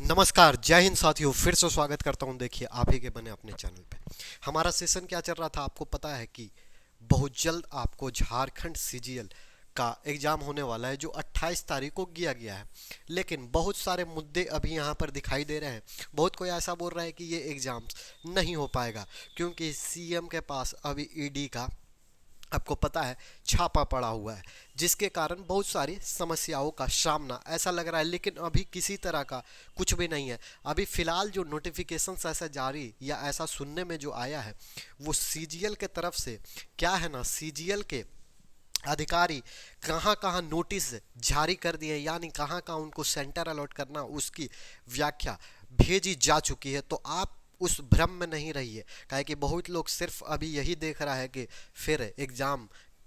नमस्कार, जय हिंद साथियों। फिर से स्वागत करता हूं। देखिए, आप ही के बने अपने चैनल पे हमारा सेशन क्या चल रहा था आपको पता है कि बहुत जल्द आपको झारखंड सीजीएल का एग्जाम होने वाला है, जो 28 तारीख को किया गया है। लेकिन बहुत सारे मुद्दे अभी यहाँ पर दिखाई दे रहे हैं। बहुत कोई ऐसा बोल रहा है कि ये एग्जाम नहीं हो पाएगा क्योंकि सीएम के पास अभी ईडी का, आपको पता है, छापा पड़ा हुआ है, जिसके कारण बहुत सारी समस्याओं का सामना ऐसा लग रहा है। लेकिन अभी किसी तरह का कुछ भी नहीं है। अभी फिलहाल जो नोटिफिकेशंस ऐसा जारी या ऐसा सुनने में जो आया है, वो सीजीएल के तरफ से क्या है ना, सीजीएल के अधिकारी कहाँ कहाँ नोटिस जारी कर दिए, यानी कहाँ कहाँ उनको सेंटर अलॉट करना, उसकी व्याख्या भेजी जा चुकी है। तो आप उस भ्रम में नहीं रहिए, काहे कि बहुत लोग सिर्फ अभी यही देख रहा है कि फिर एग्ज़ाम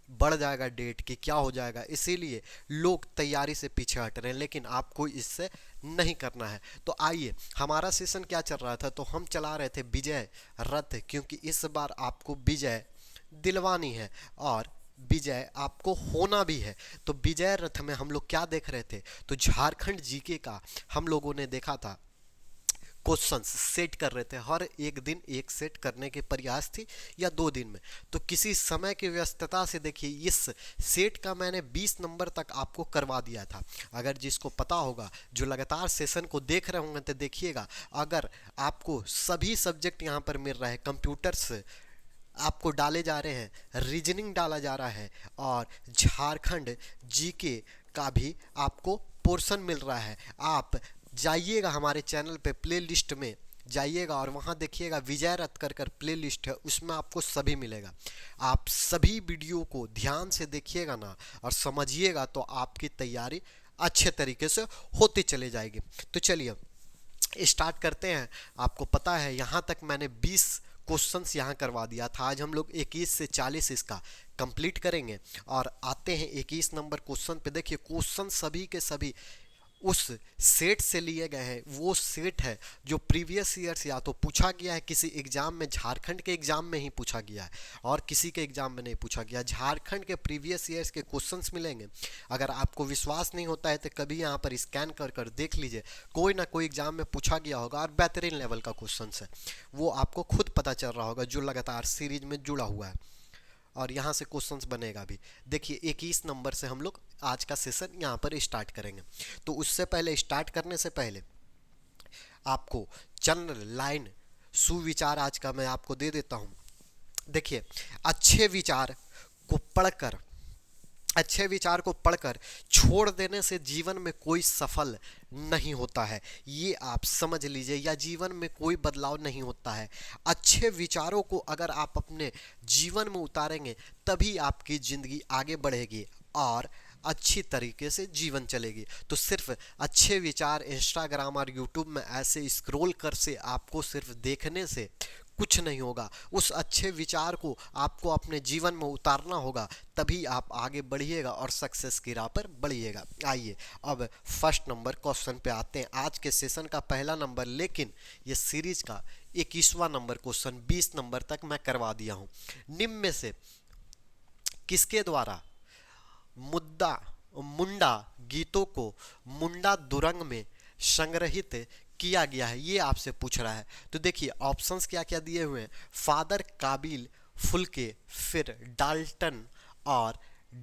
बढ़ जाएगा, डेट कि क्या हो जाएगा, इसीलिए लोग तैयारी से पीछे हट रहे हैं। लेकिन आपको इससे नहीं करना है। तो आइए, हमारा सेशन क्या चल रहा था, तो हम चला रहे थे विजय रथ, क्योंकि इस बार आपको विजय दिलवानी है और विजय आपको होना भी है। तो विजय रथ में हम लोग क्या देख रहे थे, तो झारखंड जीके का हम लोगों ने देखा था। क्वेश्चंस सेट कर रहे थे, हर एक दिन एक सेट करने के प्रयास थी या 2 दिन में। तो किसी समय की व्यस्तता से देखिए, इस सेट का मैंने 20 नंबर तक आपको करवा दिया था। अगर जिसको पता होगा, जो लगातार सेशन को देख रहे होंगे, तो देखिएगा, अगर आपको सभी सब्जेक्ट यहाँ पर मिल रहा है, कंप्यूटर्स आपको डाले जा रहे हैं, रीजनिंग डाला जा रहा है, और झारखंड जीके का भी आपको पोर्शन मिल रहा है। आप जाइएगा हमारे चैनल पे, प्ले लिस्ट में जाइएगा और वहाँ देखिएगा विजय रथ कर कर प्ले लिस्ट है, उसमें आपको सभी मिलेगा। आप सभी वीडियो को ध्यान से देखिएगा ना और समझिएगा, तो आपकी तैयारी अच्छे तरीके से होती चली जाएगी। तो चलिए स्टार्ट करते हैं। आपको पता है, यहाँ तक मैंने 20 क्वेश्चंस यहाँ करवा दिया था। आज हम लोग 21 से 40 इसका कंप्लीट करेंगे और आते हैं 21 नंबर क्वेश्चन पे। देखिए, क्वेश्चन सभी के सभी उस सेट से लिए गए हैं। वो सेट है जो प्रीवियस ईयर्स या तो पूछा गया है किसी एग्जाम में, झारखंड के एग्जाम में ही पूछा गया है और किसी के एग्जाम में नहीं पूछा गया। झारखंड के प्रीवियस ईयर्स के क्वेश्चंस मिलेंगे। अगर आपको विश्वास नहीं होता है तो कभी यहाँ पर स्कैन कर कर देख लीजिए, कोई ना कोई एग्जाम में पूछा गया होगा और बेहतरीन लेवल का क्वेश्चन है, वो आपको खुद पता चल रहा होगा, जो लगातार सीरीज में जुड़ा हुआ है। और यहाँ से क्वेश्चंस बनेगा भी। देखिए, 21 नंबर से हम लोग आज का सेशन यहाँ पर स्टार्ट करेंगे। तो उससे पहले, स्टार्ट करने से पहले, आपको चंद्र लाइन सुविचार आज का मैं आपको दे देता हूँ। देखिए, अच्छे विचार को पढ़कर अच्छे विचार को पढ़कर छोड़ देने से जीवन में कोई सफल नहीं होता है, ये आप समझ लीजिए, या जीवन में कोई बदलाव नहीं होता है। अच्छे विचारों को अगर आप अपने जीवन में उतारेंगे, तभी आपकी ज़िंदगी आगे बढ़ेगी और अच्छी तरीके से जीवन चलेगी। तो सिर्फ अच्छे विचार इंस्टाग्राम और यूट्यूब में ऐसे स्क्रॉल कर से आपको सिर्फ देखने से कुछ नहीं होगा। उस अच्छे विचार को आपको अपने जीवन में उतारना होगा, तभी आप आगे बढ़िएगा और सक्सेस की राह पर बढ़िएगा। आइए अब फर्स्ट नंबर क्वेश्चन पे आते हैं। आज के सेशन का पहला नंबर, लेकिन ये सीरीज का 21वां नंबर क्वेश्चन 20 नंबर तक मैं करवा दिया हूँ। निम्न में से किसके द्वारा मुद्दा मुंडा गीतों को मुंडा दुरंग में संग्रहित किया गया है, ये आपसे पूछ रहा है। तो देखिए, ऑप्शंस क्या क्या दिए हुए हैं। फादर काबिल फुल्के, फिर डाल्टन और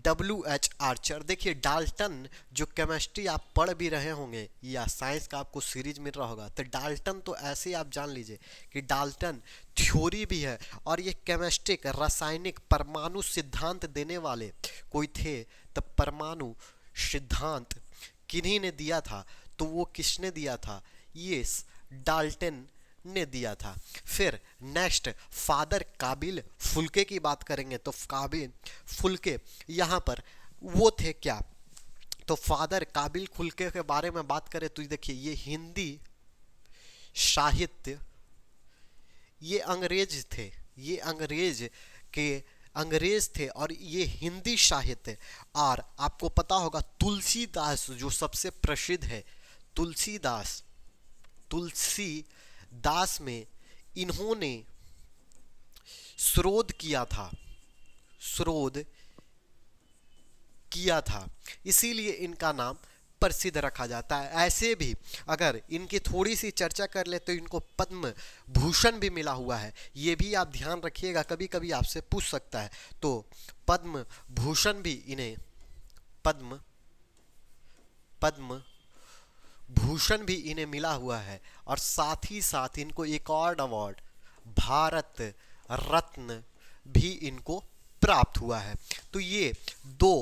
WH आर्चर। देखिए, डाल्टन जो केमिस्ट्री आप पढ़ भी रहे होंगे या साइंस का आपको सीरीज मिल रहा होगा, तो डाल्टन तो ऐसे ही आप जान लीजिए कि डाल्टन थ्योरी भी है और ये केमिस्ट्रिक रासायनिक परमाणु सिद्धांत देने वाले कोई थे। तब परमाणु सिद्धांत किन्हीं ने दिया था, तो वो किसने दिया था, ये डाल्टन ने दिया था। फिर नेक्स्ट, फादर काबिल फुल्के की बात करेंगे, तो काबिल फुल्के यहाँ पर वो थे क्या, तो फादर काबिल फुल्के के बारे में बात करें तो देखिए, ये हिंदी साहित्य, ये अंग्रेज थे, ये अंग्रेज थे और ये हिंदी साहित्य। और आपको पता होगा तुलसीदास जो सबसे प्रसिद्ध है, तुलसीदास में इन्होंने शोध किया था, शोध किया था, इसीलिए इनका नाम प्रसिद्ध रखा जाता है। ऐसे भी अगर इनकी थोड़ी सी चर्चा कर ले तो इनको पद्म भूषण भी मिला हुआ है, ये भी आप ध्यान रखिएगा, कभी कभी आपसे पूछ सकता है। तो पद्म भूषण भी इन्हें पद्म भूषण भी इन्हें मिला हुआ है। और साथ ही साथ इनको एक और अवार्ड भारत रत्न भी इनको प्राप्त हुआ है। तो ये दो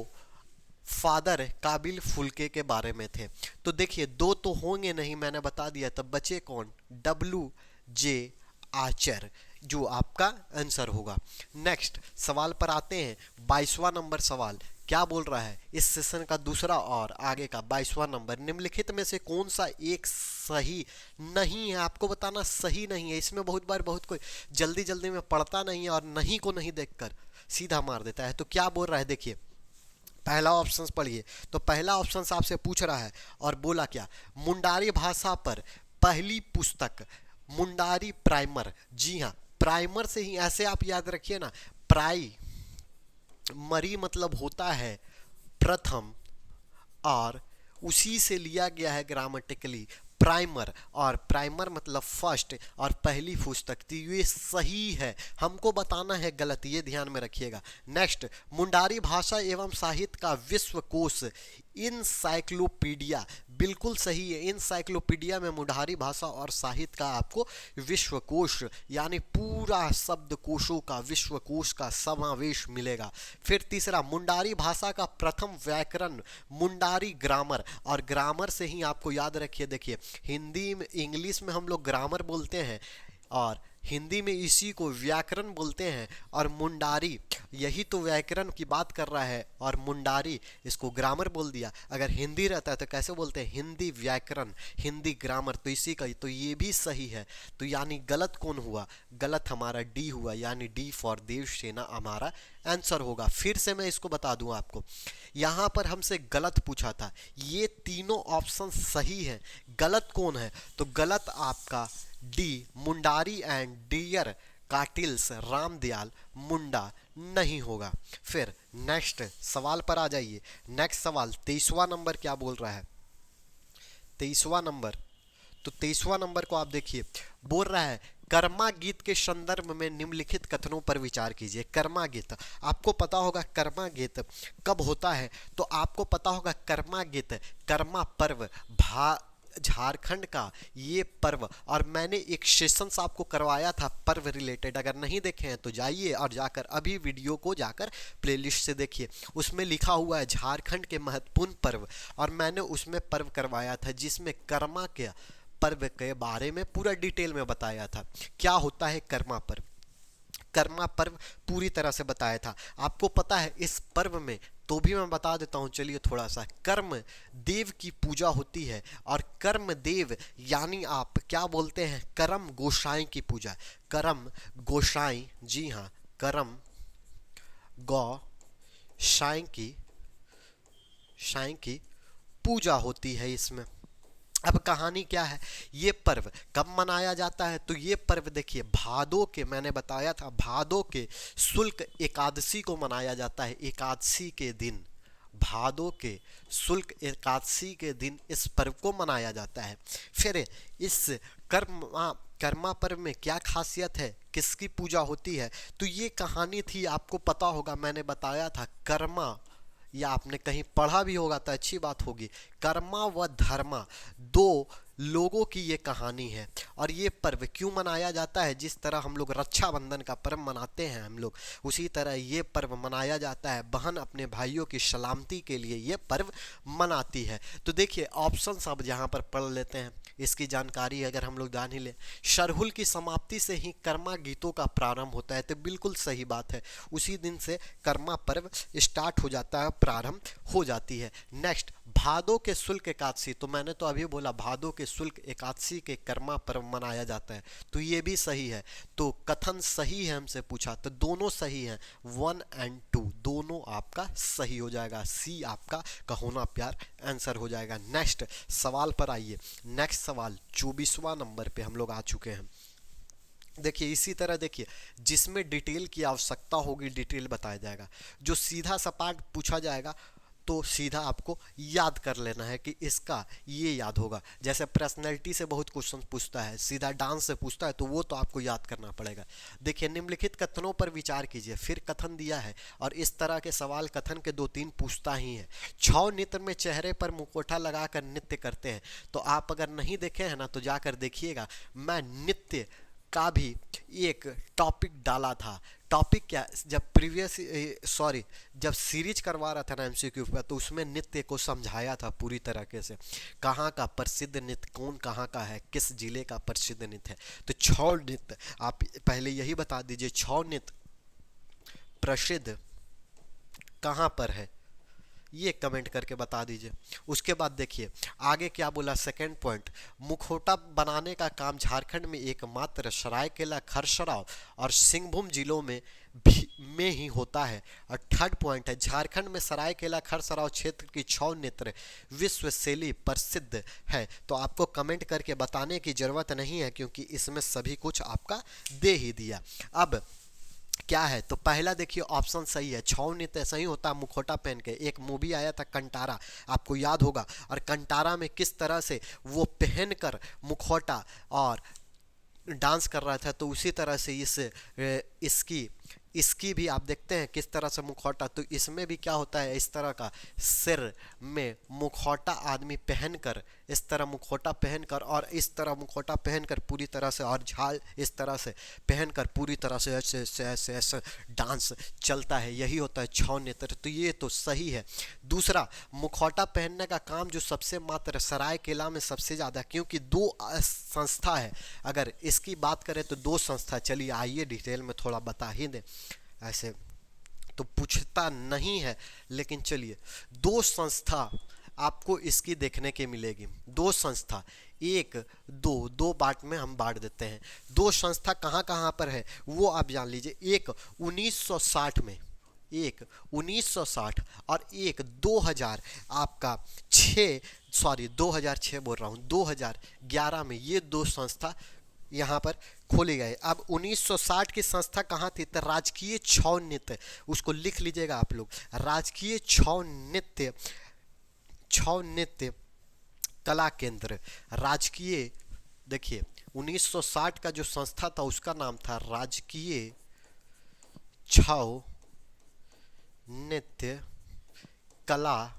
फादर काबिल फुल्के के बारे में थे। तो देखिए दो तो होंगे नहीं, मैंने बता दिया, तब बचे कौन? WJ आचर, जो आपका आंसर होगा। नेक्स्ट सवाल पर आते हैं। 22वां नंबर सवाल क्या बोल रहा है? इस सेशन का दूसरा और आगे का 22वां नंबर, निम्नलिखित में से कौन सा एक सही नहीं है? आपको बताना सही नहीं है। इसमें बहुत बार बहुत कोई जल्दी जल्दी में पढ़ता नहीं है और नहीं को नहीं देखकर सीधा मार देता है। तो क्या बोल रहा है देखिए, पहला ऑप्शन पढ़िए। तो पहला ऑप्शन आपसे पूछ रहा है और बोला क्या? मुंडारी भाषा पर पहली पुस्तक मुंडारी प्राइमर। जी हाँ, प्राइमर से ही, ऐसे आप याद रखिए ना, प्राइमरी मतलब होता है प्रथम, और उसी से लिया गया है ग्रामेटिकली प्राइमर, और प्राइमर मतलब फर्स्ट, और पहली पुस्तक। तो ये सही है, हमको बताना है गलत, ये ध्यान में रखिएगा। नेक्स्ट, मुंडारी भाषा एवं साहित्य का विश्वकोश इनसाइक्लोपीडिया, बिल्कुल सही है। इनसाइक्लोपीडिया में मुंडारी भाषा और साहित्य का आपको विश्वकोश यानी पूरा शब्दकोशों का, विश्वकोश का समावेश मिलेगा। फिर तीसरा, मुंडारी भाषा का प्रथम व्याकरण मुंडारी ग्रामर, और ग्रामर से ही आपको याद रखिए, देखिए हिंदी में, इंग्लिश में हम लोग ग्रामर बोलते हैं और हिंदी में इसी को व्याकरण बोलते हैं, और मुंडारी यही तो व्याकरण की बात कर रहा है और मुंडारी इसको ग्रामर बोल दिया। अगर हिंदी रहता है तो कैसे बोलते हैं? हिंदी व्याकरण, हिंदी ग्रामर, तो इसी का, तो ये भी सही है। तो यानी गलत कौन हुआ? गलत हमारा डी हुआ, यानी डी फॉर देवसेना हमारा आंसर होगा। फिर से मैं इसको बता दूं आपको, यहाँ पर हमसे गलत पूछा था, ये तीनों ऑप्शन सही है, गलत कौन है? तो गलत आपका डी, मुंडारी एंड डियर काटिल्स रामदयाल मुंडा नहीं होगा। फिर नेक्स्ट सवाल पर आ जाइए। नेक्स्ट सवाल 23वां नंबर क्या बोल रहा है? 23वां नंबर, तो 23वां नंबर को आप देखिए, बोल रहा है कर्मा गीत के संदर्भ में निम्नलिखित कथनों पर विचार कीजिए। कर्मा गीत, आपको पता होगा कर्मा गीत कब होता है? तो आपको पता होगा कर्मा गीत, कर्मा पर्व झारखंड का ये पर्व, और मैंने एक सेशंस आपको करवाया था पर्व रिलेटेड, अगर नहीं देखे हैं तो जाइए और जाकर अभी वीडियो को जाकर प्लेलिस्ट से देखिए, उसमें लिखा हुआ है झारखंड के महत्वपूर्ण पर्व, और मैंने उसमें पर्व करवाया था जिसमें कर्मा के पर्व के बारे में पूरा डिटेल में बताया था। क्या होता है कर्मा पर्व? कर्मा पर्व पूरी तरह से बताया था। आपको पता है इस पर्व में, तो भी मैं बता देता हूं, चलिए थोड़ा सा, कर्म देव की पूजा होती है, और कर्म देव यानी आप क्या बोलते हैं? करम गोसाई की पूजा। करम गोसाई, जी हाँ, करम गोसाई की पूजा होती है इसमें। अब कहानी क्या है? ये पर्व कब मनाया जाता है? तो ये पर्व देखिए भादों के, मैंने बताया था भादों के शुक्ल एकादशी को मनाया जाता है। एकादशी के दिन, भादों के शुक्ल एकादशी के दिन इस पर्व को मनाया जाता है। फिर इस कर्मा पर्व में क्या खासियत है, किसकी पूजा होती है? तो ये कहानी थी, आपको पता होगा, मैंने बताया था कर्मा, या आपने कहीं पढ़ा भी होगा तो अच्छी बात होगी। कर्मा व धर्मा दो लोगों की ये कहानी है, और ये पर्व क्यों मनाया जाता है? जिस तरह हम लोग रक्षाबंधन का पर्व मनाते हैं हम लोग, उसी तरह ये पर्व मनाया जाता है। बहन अपने भाइयों की सलामती के लिए ये पर्व मनाती है। तो देखिए ऑप्शन सब यहाँ पर पढ़ लेते हैं, इसकी जानकारी अगर हम लोग जान ही लें। सरहुल की समाप्ति से ही कर्मा गीतों का प्रारंभ होता है, तो बिल्कुल सही बात है, उसी दिन से कर्मा पर्व स्टार्ट हो जाता है, प्रारंभ हो जाती है। नेक्स्ट, भादों के शुक्ल एकादशी, तो मैंने तो अभी बोला भादों के शुक्ल एकादशी के कर्मा पर्व मनाया जाता है, तो ये भी सही है। तो कथन सही है, हमसे पूछा तो दोनों सही हैं, 1 और 2 दोनों आपका सही हो जाएगा। सी आपका कहोना प्यार आंसर हो जाएगा। नेक्स्ट सवाल पर आइए। नेक्स्ट सवाल 24वां नंबर पे हम लोग आ चुके हैं। देखिए इसी तरह देखिए, जिसमें डिटेल की आवश्यकता होगी डिटेल बताया जाएगा, जो सीधा सपाट पूछा जाएगा तो सीधा आपको याद कर लेना है कि इसका ये याद होगा। जैसे पर्सनैलिटी से बहुत क्वेश्चन पूछता है, सीधा डांस से पूछता है, तो वो तो आपको याद करना पड़ेगा। देखिए, निम्नलिखित कथनों पर विचार कीजिए। फिर कथन दिया है और इस तरह के सवाल कथन के 2-3 पूछता ही है। छौ नृत्य में चेहरे पर मुखौटा लगाकर नृत्य करते हैं। तो आप अगर नहीं देखे हैं ना तो जाकर देखिएगा। मैं नृत्य का भी एक टॉपिक डाला था। टॉपिक क्या, जब सीरीज करवा रहा था ना एमसीक्यू पर, तो उसमें नृत्य को समझाया था पूरी तरीके से। कहाँ का प्रसिद्ध नृत्य, कौन कहाँ का है, किस जिले का प्रसिद्ध नृत्य है। तो छौ नृत्य आप पहले यही बता दीजिए, छौ नृत्य प्रसिद्ध कहाँ पर है, ये कमेंट करके बता दीजिए। उसके बाद देखिए आगे क्या बोला। सेकंड पॉइंट, मुखौटा बनाने का काम झारखंड में एकमात्र सरायकेला, खरसराव और सिंहभूम जिलों में ही होता है। और थर्ड पॉइंट है, झारखंड में सरायकेला खरसराव क्षेत्र की छौ नृत्य विश्व शैली प्रसिद्ध है। तो आपको कमेंट करके बताने की जरूरत नहीं है, क्योंकि इसमें सभी कुछ आपका दे ही दिया। अब क्या है, तो पहला देखिए ऑप्शन सही है, छौ नृत्य सही होता है मुखौटा पहन के। एक मूवी आया था कंटारा, आपको याद होगा, और कंटारा में किस तरह से वो पहनकर मुखौटा और डांस कर रहा था, तो उसी तरह से इसकी भी आप देखते हैं किस तरह से मुखौटा। तो इसमें भी क्या होता है, इस तरह का सिर में मुखौटा आदमी पहनकर, इस तरह मुखौटा पहनकर और इस तरह मुखौटा पहनकर पूरी तरह से, और झाल इस तरह से पहनकर पूरी तरह से ऐसे ऐसे ऐसे ऐसे डांस चलता है। यही होता है छौ नृत्य। तो ये तो सही है। दूसरा, मुखौटा पहनने का काम जो सबसे मात्र सरायकेला में सबसे ज़्यादा, क्योंकि 2 संस्था है। अगर इसकी बात करें तो 2 संस्था, चलिए आइए डिटेल में थोड़ा बता ही दें। ऐसे तो पूछता नहीं है, लेकिन चलिए 2 संस्था आपको इसकी देखने के मिलेगी। 2 संस्था, 1 2 बांट में हम बांट देते हैं। 2 संस्था कहाँ कहाँ पर है वो आप जान लीजिए। एक 1960 में, एक 1960 और एक 2000 आपका 2006 बोल रहा हूँ, 2011 में ये 2 संस्था यहाँ पर खोले गए। अब 1960 की संस्था कहाँ थी, तो राजकीय छौ नृत्य, उसको लिख लीजिएगा आप लोग। राजकीय छौ नृत्य कला केंद्र, राजकीय। देखिए 1960 का जो संस्था था उसका नाम था राजकीय छौ नृत्य कला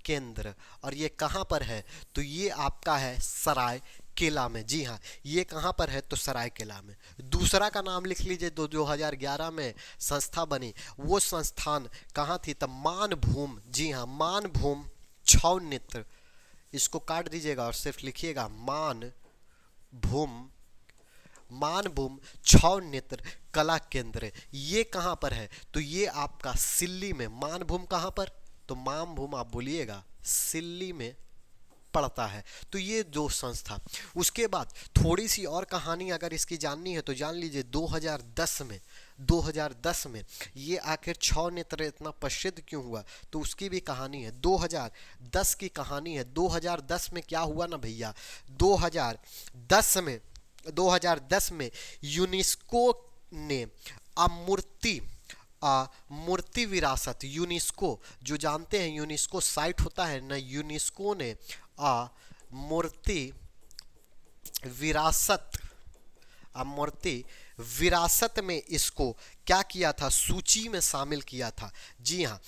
केंद्र। और ये कहाँ पर है, तो ये आपका है सरायकेला में। जी हाँ, ये कहाँ पर है, तो सरायकेला में। दूसरा का नाम लिख लीजिए, 2011 में संस्था बनी, वो संस्थान कहाँ थी, तो मानभूम। जी हाँ, मानभूम छौ नृत्य, इसको काट दीजिएगा और सिर्फ लिखिएगा मानभूम छौ नृत्य कला केंद्र। ये कहाँ पर है, तो ये आपका सिल्ली में। मानभूम कहाँ पर, तो मानभूम आप बोलिएगा सिल्ली में पड़ता है। तो ये 2 संस्था। उसके बाद थोड़ी सी और कहानी अगर इसकी जाननी है तो जान लीजिए। 2010 में ये आखिर छौ नृत्य इतना प्रसिद्ध क्यों हुआ, तो उसकी भी कहानी है। 2010 की कहानी है। 2010 में क्या हुआ ना भैया, 2010 में यूनेस्को ने मूर्ति विरासत, यूनेस्को जो जानते हैं यूनेस्को साइट होता है ना, यूनेस्को ने मूर्ति विरासत में इसको क्या किया था, सूची में शामिल किया था। जी हाँ,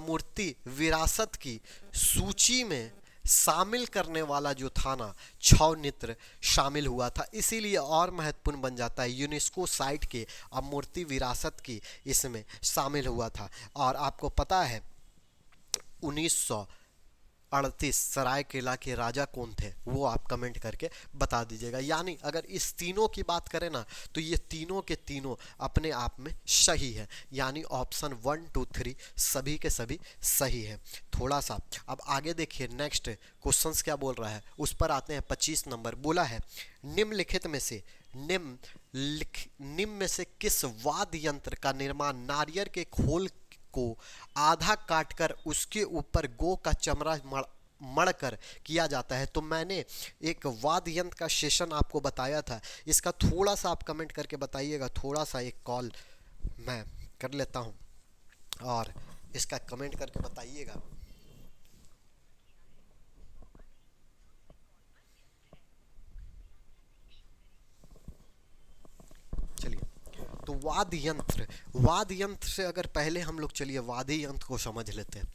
मूर्ति विरासत की सूची में शामिल करने वाला जो था ना, छौ नृत्य शामिल हुआ था। इसीलिए और महत्वपूर्ण बन जाता है, यूनेस्को साइट के मूर्ति विरासत की इसमें शामिल हुआ था। और आपको पता है 1938 सरायकेला के राजा कौन थे, वो आप कमेंट करके बता दीजिएगा। यानी अगर इस तीनों की बात करें ना, तो ये तीनों के तीनों अपने आप में सही है। यानी ऑप्शन 1 2 3 सभी के सभी सही है। थोड़ा सा अब आगे देखिए, नेक्स्ट क्वेश्चंस क्या बोल रहा है उस पर आते हैं। 25 नंबर बोला है, निम्नलिखित में से किस वाद्य यंत्र का निर्माण नारियल के खोल को आधा काटकर उसके ऊपर गौ का चमड़ा मढ़कर किया जाता है। तो मैंने एक वाद्य यंत्र का सेशन आपको बताया था, इसका थोड़ा सा आप कमेंट करके बताइएगा। थोड़ा सा एक कॉल मैं कर लेता हूं और इसका कमेंट करके बताइएगा। चलिए, तो वाद्य यंत्र से अगर पहले हम लोग चलिए वाद्य यंत्र को समझ लेते हैं।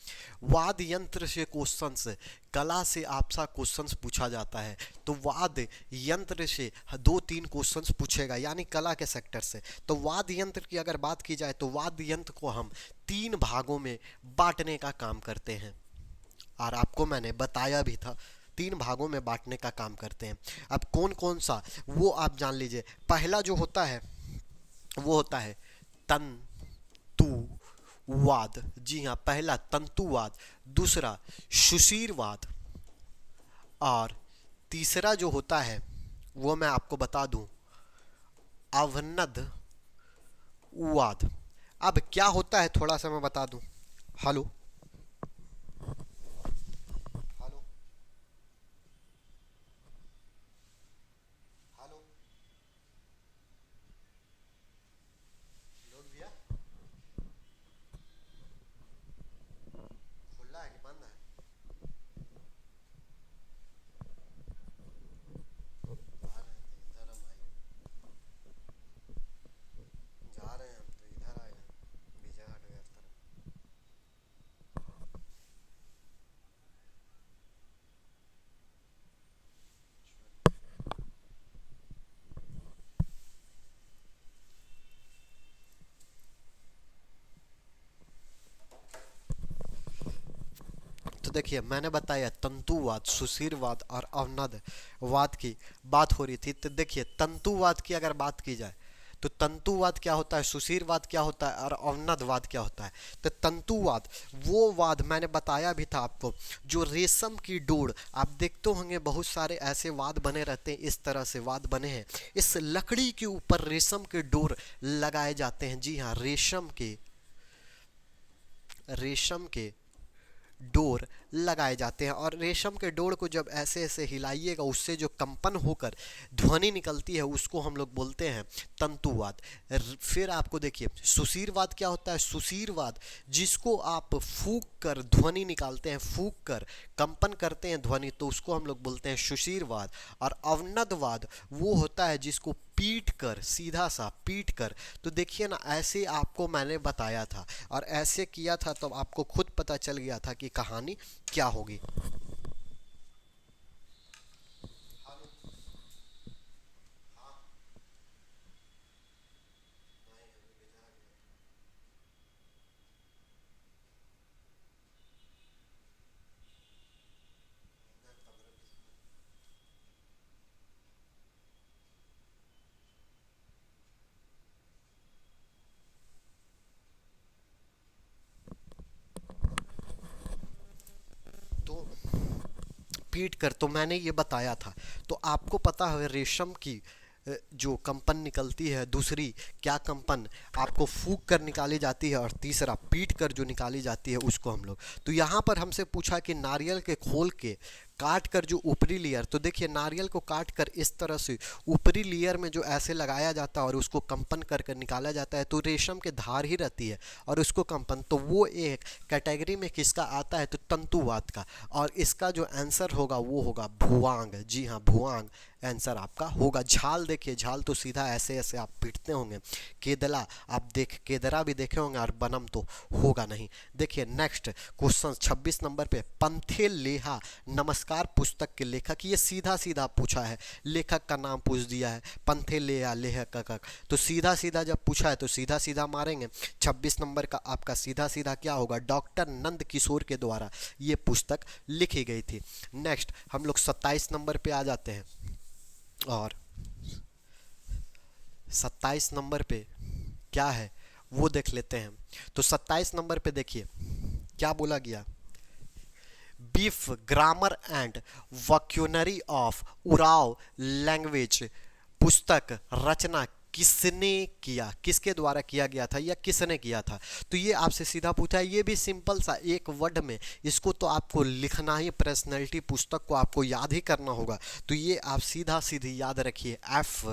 वाद्य यंत्र से क्वेश्चंस, कला से आपसा क्वेश्चंस पूछा जाता है। तो वाद्य यंत्र से दो तीन क्वेश्चंस पूछेगा, यानी कला के सेक्टर से। तो वाद्य यंत्र की अगर बात की जाए तो वाद्य यंत्र को हम तीन भागों में बांटने का काम करते हैं, और आपको मैंने बताया भी था तीन भागों में बांटने का काम करते हैं। अब कौन कौन सा वो आप जान लीजिए। पहला जो होता है वो होता है तंतुवाद। जी हाँ, पहला तंतुवाद, दूसरा सुशीरवाद, और तीसरा जो होता है वो मैं आपको बता दूं, अवनद वाद। अब क्या होता है थोड़ा सा मैं बता दूं। हेलो हेलो हेलो, लोड भैया, खुला है कि बंद है? आ रहे थे इधर हम आए, जा रहे हैं हम तो इधर आए हैं, बीजा हट गया तरफ। तो देखिए मैंने बताया तंतुवाद, सुशीरवाद और अवनदवाद की बात हो रही थी। तो देखिए तंतुवाद की अगर बात की जाए तो तंतुवाद क्या होता है, सुशीरवाद क्या होता है, और अवनदवाद क्या होता है। तो तंतुवाद वो वाद मैंने बताया भी था आपको, जो रेशम की डोर, आप देखते होंगे बहुत सारे ऐसे वाद बने रहते हैं, इस तरह से वाद बने हैं। इस लकड़ी के ऊपर रेशम के डोर लगाए जाते हैं। जी हाँ, रेशम के डोर लगाए जाते हैं, और रेशम के डोर को जब ऐसे ऐसे हिलाइएगा उससे जो कंपन होकर ध्वनि निकलती है उसको हम लोग बोलते हैं तंतुवाद। फिर आपको देखिए सुशीरवाद क्या होता है। सुशीरवाद जिसको आप फूंक कर ध्वनि निकालते हैं, फूंक कर कंपन करते हैं ध्वनि, तो उसको हम लोग बोलते हैं सुशीरवाद। और अवनदवाद वो होता है जिसको पीट कर, सीधा सा पीट कर। तो देखिए ना, ऐसे आपको मैंने बताया था और ऐसे किया था तो आपको खुद पता चल गया था कि कहानी क्या होगी। तो पीट कर तो मैंने ये बताया था। तो आपको पता है रेशम की जो कंपन निकलती है, दूसरी क्या कंपन आपको फूंक कर निकाली जाती है, और तीसरा पीट कर जो निकाली जाती है उसको हम लोग। तो यहाँ पर हमसे पूछा कि नारियल के खोल के काट कर जो ऊपरी लेयर, तो देखिए नारियल को काट कर इस तरह से ऊपरी लेयर में जो ऐसे लगाया जाता है और उसको कंपन कर कर निकाला जाता है, तो रेशम के धार ही रहती है और उसको कंपन, तो वो एक कैटेगरी में किसका आता है, तो तंतुवाद का। और इसका जो आंसर होगा वो होगा भुआंग। जी हाँ, भुआंग आंसर आपका होगा। झाल देखिए, झाल तो सीधा ऐसे ऐसे आप पीटते होंगे। केदला आप देख, केदरा भी देखे होंगे, और बनम तो होगा नहीं। देखिए नेक्स्ट क्वेश्चन 26 नंबर पे, पंथे लेहा नमस्कार पुस्तक के लेखक, ये सीधा सीधा पूछा है, लेखक का नाम पूछ दिया है, पंथे लेहा लेखक। तो सीधा सीधा जब पूछा है तो सीधा सीधा मारेंगे। 26 नंबर का आपका सीधा सीधा क्या होगा, डॉक्टर नंद किशोर के द्वारा ये पुस्तक लिखी गई थी। नेक्स्ट हम लोग 27 नंबर पे आ जाते हैं, और 27 नंबर पे क्या है वो देख लेते हैं। तो 27 नंबर पे देखिए क्या बोला गया, बीफ grammar and vocabulary of Oraon language पुस्तक रचना किसने किया, किसके द्वारा किया गया था या किसने किया था। तो ये आपसे सीधा पूछा है, ये भी सिंपल सा एक वर्ड में, इसको तो आपको लिखना ही, पर्सनैलिटी पुस्तक को आपको याद ही करना होगा। तो ये आप सीधा सीधी याद रखिए, एफ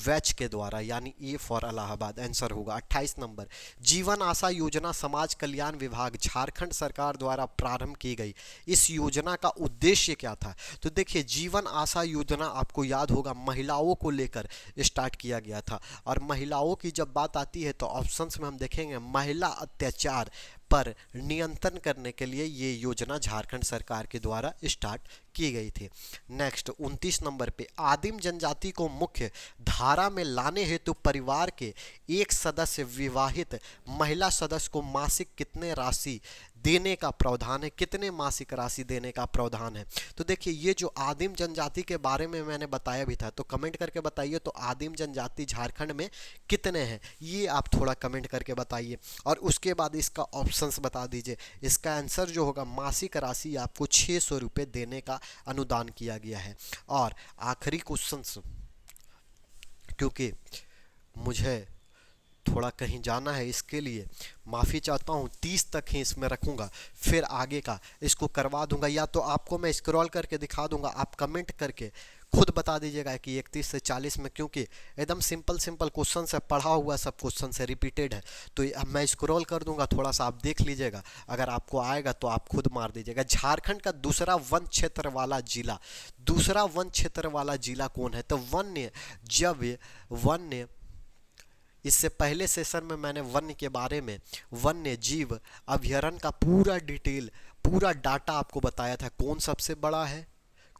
वेच के द्वारा, यानी ए फॉर इलाहाबाद आंसर होगा। 28 नंबर, जीवन आशा योजना समाज कल्याण विभाग झारखंड सरकार द्वारा प्रारंभ की गई, इस योजना का उद्देश्य क्या था। तो देखिए, जीवन आशा योजना आपको याद होगा महिलाओं को लेकर स्टार्ट किया गया था। और महिलाओं की जब बात आती है तो ऑप्शंस में हम देखेंगे महिला अत्याचार पर नियंत्रण करने के लिए ये योजना झारखंड सरकार के द्वारा स्टार्ट की गई थी। नेक्स्ट 29 नंबर पे, आदिम जनजाति को मुख्य धारा में लाने हेतु परिवार के एक सदस्य विवाहित महिला सदस्य को मासिक कितने राशि देने का प्रावधान है, कितने मासिक राशि देने का प्रावधान है। तो देखिए, ये जो आदिम जनजाति के बारे में मैंने बताया भी था, तो कमेंट करके बताइए तो आदिम जनजाति झारखंड में कितने हैं, ये आप थोड़ा कमेंट करके बताइए। और उसके बाद इसका ऑप्शंस बता दीजिए। इसका आंसर जो होगा, मासिक राशि आपको 600 रुपये देने का अनुदान किया गया है। और आखिरी क्वेश्चन, क्योंकि मुझे थोड़ा कहीं जाना है, इसके लिए माफ़ी चाहता हूँ, 30 तक ही इसमें रखूँगा, फिर आगे का इसको करवा दूंगा, या तो आपको मैं स्क्रॉल करके दिखा दूंगा, आप कमेंट करके खुद बता दीजिएगा कि 31 से 40 में, क्योंकि एकदम सिंपल सिंपल क्वेश्चन है, पढ़ा हुआ सब क्वेश्चन से रिपीटेड है। तो अब मैं स्क्रॉल कर दूंगा, थोड़ा सा आप देख लीजिएगा, अगर आपको आएगा तो आप खुद मार दीजिएगा। झारखंड का दूसरा वन क्षेत्र वाला जिला, दूसरा वन क्षेत्र वाला जिला कौन है। तो वन्य, इससे पहले सेशन में मैंने वन्य के बारे में, वन्य जीव अभयारण्य का पूरा डिटेल, पूरा डाटा आपको बताया था, कौन सबसे बड़ा है,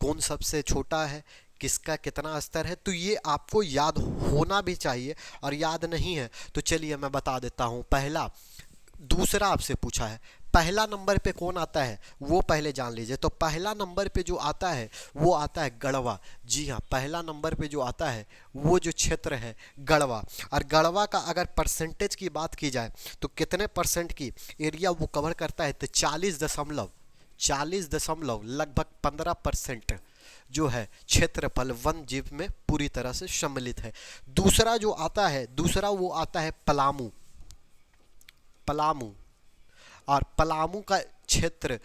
कौन सबसे छोटा है, किसका कितना स्तर है। तो ये आपको याद होना भी चाहिए, और याद नहीं है तो चलिए मैं बता देता हूँ। पहला दूसरा आपसे पूछा है, पहला नंबर पे कौन आता है वो पहले जान लीजिए। तो पहला नंबर पे जो आता है वो आता है गढ़वा। जी हाँ, पहला नंबर पे जो आता है वो जो क्षेत्र है गढ़वा। और गढ़वा का अगर परसेंटेज की बात की जाए तो कितने परसेंट की एरिया वो कवर करता है, तो 40 दशमलव लगभग 15% जो है क्षेत्रफल वन जीव में पूरी तरह से सम्मिलित है। दूसरा जो आता है, दूसरा वो आता है पलामू। और पलामू का क्षेत्र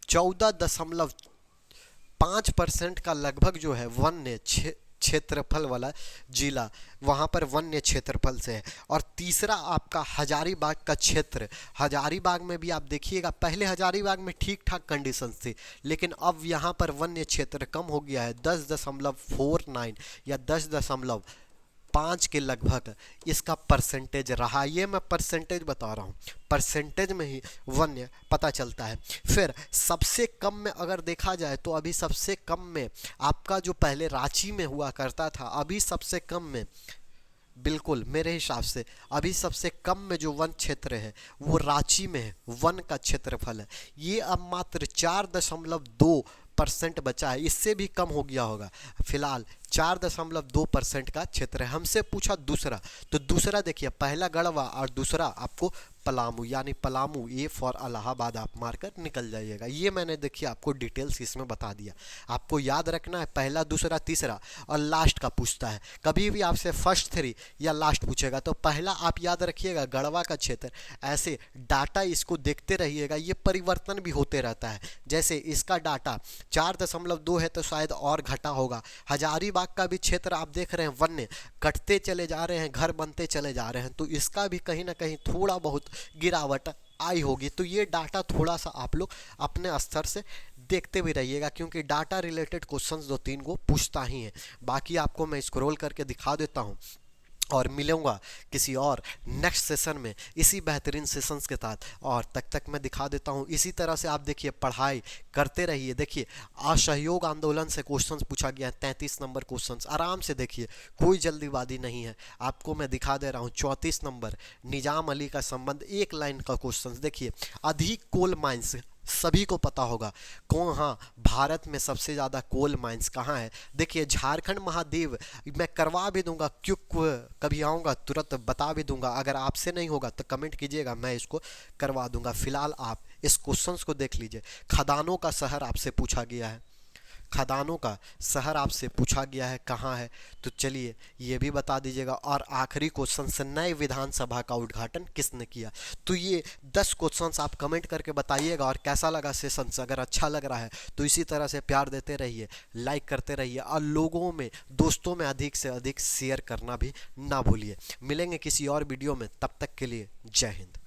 14.5% का लगभग जो है वन्य क्षेत्रफल वाला जिला, वहाँ पर वन्य क्षेत्रफल से है। और तीसरा आपका हजारीबाग का क्षेत्र, हजारीबाग में भी आप देखिएगा, पहले हजारीबाग में ठीक ठाक कंडीशन थी, लेकिन अब यहाँ पर वन्य क्षेत्र कम हो गया है, 10.49 या 10.5 के लगभग इसका परसेंटेज रहा। ये मैं परसेंटेज बता रहा हूँ, परसेंटेज में ही वन्य पता चलता है। फिर सबसे कम में अगर देखा जाए तो अभी सबसे कम में आपका जो पहले रांची में हुआ करता था, अभी सबसे कम में, बिल्कुल मेरे हिसाब से अभी सबसे कम में जो वन क्षेत्र है वो रांची में है, वन का क्षेत्रफल है। ये अब मात्र 4.2% बचा है, इससे भी कम हो गया होगा। फिलहाल 4.2% का क्षेत्र है। हमसे पूछा दूसरा, तो दूसरा देखिए, पहला गढ़वा और दूसरा आपको पलामू, यानी पलामू, ए फॉर इलाहाबाद आप मारकर निकल जाइएगा। ये मैंने देखिए आपको डिटेल्स इसमें बता दिया। आपको याद रखना है पहला, दूसरा, तीसरा और लास्ट का पूछता है। कभी भी आपसे फर्स्ट 3 या लास्ट पूछेगा तो पहला आप याद रखिएगा गढ़वा का क्षेत्र। ऐसे डाटा इसको देखते रहिएगा, ये परिवर्तन भी होते रहता है। जैसे इसका डाटा 4.2 है तो शायद और घटा होगा। हजारीबाग का भी क्षेत्र आप देख रहे हैं वन्य कटते चले जा रहे हैं, घर बनते चले जा रहे हैं, तो इसका भी कहीं ना कहीं थोड़ा बहुत गिरावट आई होगी। तो ये डाटा थोड़ा सा आप लोग अपने स्तर से देखते भी रहिएगा, क्योंकि डाटा रिलेटेड क्वेश्चंस 2-3 को पूछता ही है। बाकी आपको मैं स्क्रॉल करके दिखा देता हूँ और मिलूंगा किसी और नेक्स्ट सेशन में इसी बेहतरीन सेशंस के साथ। और तक तक मैं दिखा देता हूँ, इसी तरह से आप देखिए पढ़ाई करते रहिए। देखिए असहयोग आंदोलन से क्वेश्चंस पूछा गया है, 33 नंबर क्वेश्चंस, आराम से देखिए, कोई जल्दीबाजी नहीं है। आपको मैं दिखा दे रहा हूँ 34 नंबर निजाम अली का संबंध, एक लाइन का क्वेश्चन देखिए। अधिक कोल माइंस सभी को पता होगा कौन, हाँ, भारत में सबसे ज़्यादा कोल माइंस कहाँ है। देखिए झारखंड महादेव मैं करवा भी दूंगा, क्यों कभी आऊँगा तुरंत बता भी दूंगा। अगर आपसे नहीं होगा तो कमेंट कीजिएगा, मैं इसको करवा दूंगा। फिलहाल आप इस क्वेश्चन को देख लीजिए। खदानों का शहर आपसे पूछा गया है, खदानों का शहर आपसे पूछा गया है कहाँ है, तो चलिए ये भी बता दीजिएगा। और आखिरी क्वेश्चन, नए विधानसभा का उद्घाटन किसने किया। तो ये 10 क्वेश्चंस आप कमेंट करके बताइएगा। और कैसा लगा सेशंस, अगर अच्छा लग रहा है तो इसी तरह से प्यार देते रहिए, लाइक करते रहिए और लोगों में, दोस्तों में अधिक से अधिक शेयर करना भी ना भूलिए। मिलेंगे किसी और वीडियो में, तब तक के लिए जय हिंद।